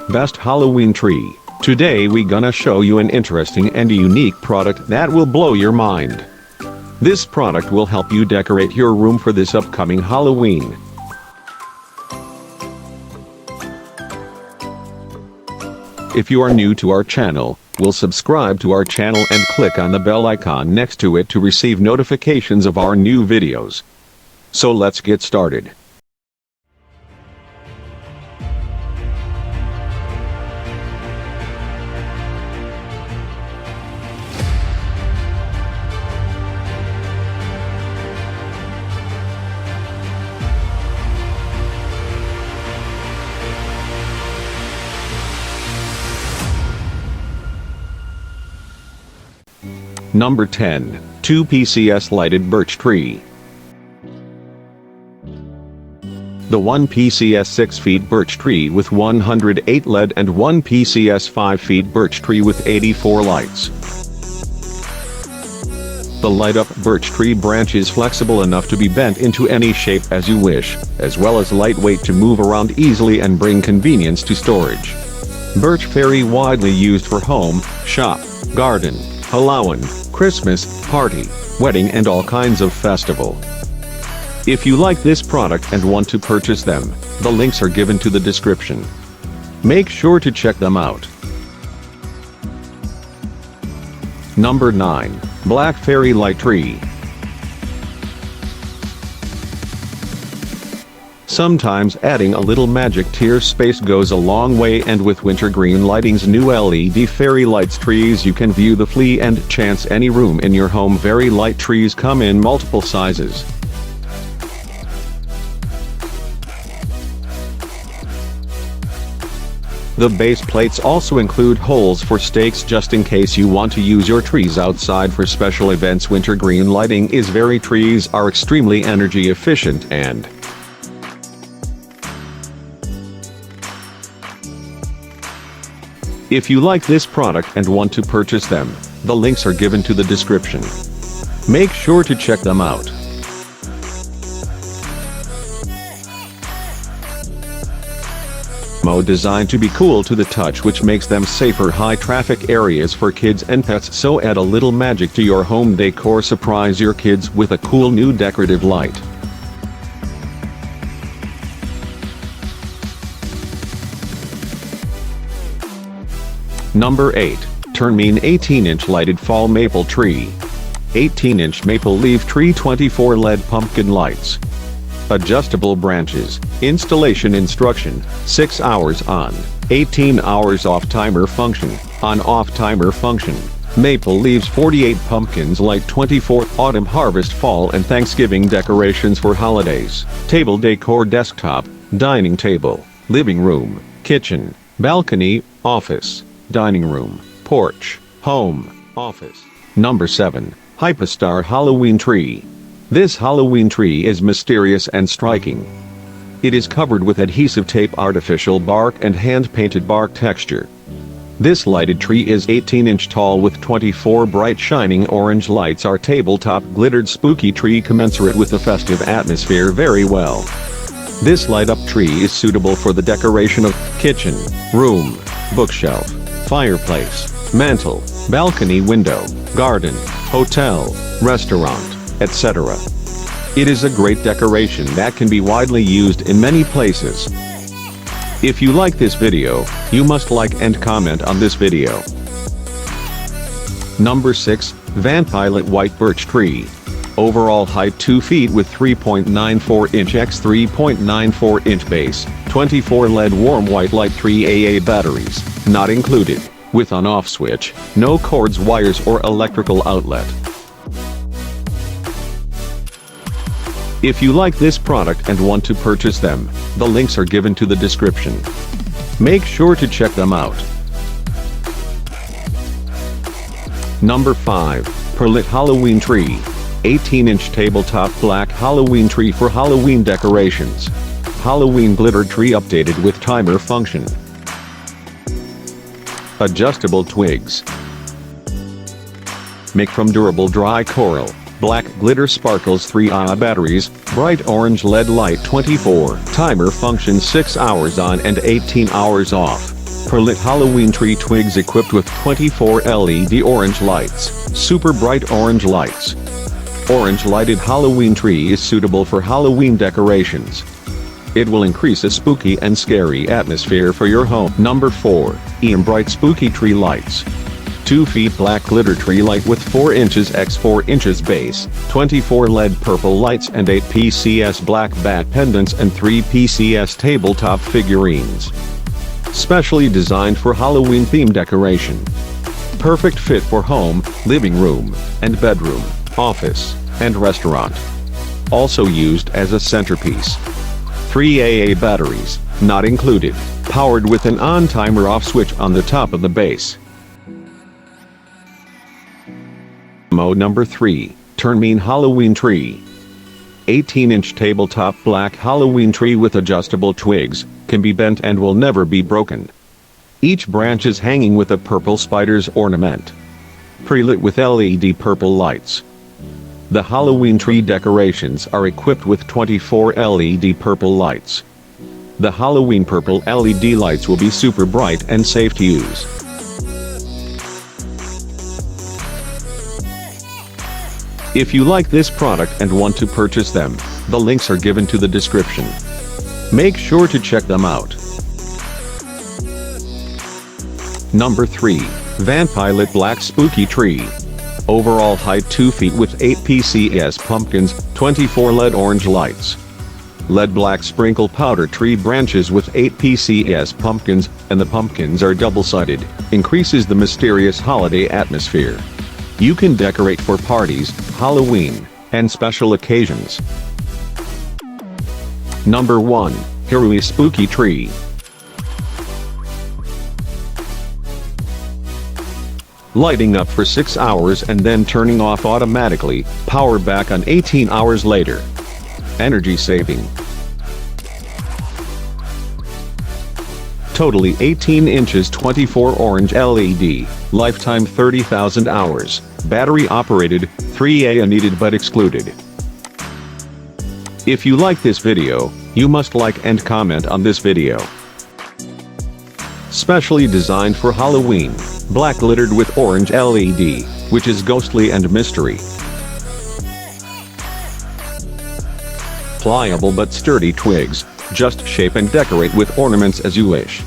Best Halloween Tree. Today we gonna show you an interesting and unique product that will blow your mind. This product will help you decorate your room for this upcoming Halloween. If you are new to our channel, will subscribe to our channel and click on the bell icon next to it to receive notifications of our new videos. So let's get started. Number 10. 2 PCS Lighted Birch Tree. The 1 PCS 6 feet birch tree with 108 LED and 1 PCS 5 feet birch tree with 84 lights. The light-up birch tree branch is flexible enough to be bent into any shape as you wish, as well as lightweight to move around easily and bring convenience to storage. Birch very widely used for home, shop, garden, Halloween, Christmas, party, wedding and all kinds of festival. If you like this product and want to purchase them, the links are given to the description. Make sure to check them out. Number 9. Black Fairy Light Tree. Sometimes adding a little magic to your space goes a long way, and with Wintergreen Lighting's new LED fairy lights trees you can view the flea and chance any room in your home. Very light trees come in multiple sizes. The base plates also include holes for stakes just in case you want to use your trees outside for special events. Wintergreen Lighting is very trees are extremely energy efficient and if you like this product and want to purchase them, the links are given to the description. Make sure to check them out. Designed to be cool to the touch, which makes them safer high traffic areas for kids and pets, so add a little magic to your home decor. Surprise your kids with a cool new decorative light. Number 8. Turnmean 18-inch Lighted Fall Maple Tree. 18-inch maple leaf tree, 24 LED pumpkin lights. Adjustable branches. Installation instruction: 6 hours on, 18 hours off. Timer function: on-off timer function. Maple leaves, 48 pumpkins, light 24. Autumn, harvest, fall and Thanksgiving decorations for holidays. Table decor: desktop, dining table, living room, kitchen, balcony, office, dining room, porch, home, office. Number 7. Hypostar Halloween Tree. This Halloween tree is mysterious and striking. It is covered with adhesive tape, artificial bark and hand-painted bark texture. This lighted tree is 18-inch tall with 24 bright shining orange lights. Our tabletop glittered spooky tree commensurate with the festive atmosphere very well. This light-up tree is suitable for the decoration of kitchen, room, bookshelf, fireplace, mantle, balcony, window, garden, hotel, restaurant, etc. It is a great decoration that can be widely used in many places. If you like this video, you must like and comment on this video. Number 6. Vampilot White Birch Tree. Overall height 2 feet with 3.94 inch x 3.94 inch base, 24 LED warm white light, 3 AA batteries, not included, with on-off switch, no cords, wires or electrical outlet. If you like this product and want to purchase them, the links are given to the description. Make sure to check them out. Number 5. Perlit Halloween Tree. 18-inch tabletop black Halloween tree for Halloween decorations. Halloween glitter tree updated with timer function. Adjustable twigs. Make from durable dry coral. Black glitter sparkles, 3 AA batteries, bright orange LED light, 24. Timer function, 6 hours on and 18 hours off. Per-lit Halloween tree twigs equipped with 24 LED orange lights, super bright orange lights. Orange lighted Halloween tree is suitable for Halloween decorations. It will increase a spooky and scary atmosphere for your home. Number 4. Eerie bright spooky tree lights. 2 feet black glitter tree light with 4 inches x 4 inches base, 24 LED purple lights and 8 PCS black bat pendants and 3 PCS tabletop figurines. Specially designed for Halloween theme decoration. Perfect fit for home, living room, and bedroom, office, and restaurant. Also used as a centerpiece. 3 AA batteries, not included, powered with an on-timer off switch on the top of the base. Number 3, Turnmean Halloween Tree. 18-inch tabletop black Halloween tree with adjustable twigs, can be bent and will never be broken. Each branch is hanging with a purple spider's ornament. Pre-lit with LED purple lights. The Halloween tree decorations are equipped with 24 LED purple lights. The Halloween purple LED lights will be super bright and safe to use. If you like this product and want to purchase them, the links are given to the description. Make sure to check them out. Number 3. Vampire-lit black spooky tree. Overall height 2 feet with 8 PCS pumpkins, 24 LED orange lights. LED black sprinkle powder tree branches with 8 PCS pumpkins, and the pumpkins are double-sided, increases the mysterious holiday atmosphere. You can decorate for parties, Halloween, and special occasions. Number 1. Eerie spooky tree. Lighting up for 6 hours and then turning off automatically, power back on 18 hours later. Energy saving. Totally 18 inches 24 orange LED, lifetime 30,000 hours, battery operated, 3 AA needed but excluded. If you like this video, you must like and comment on this video. Specially designed for Halloween, black glittered with orange LED, which is ghostly and mystery. Pliable but sturdy twigs, just shape and decorate with ornaments as you wish.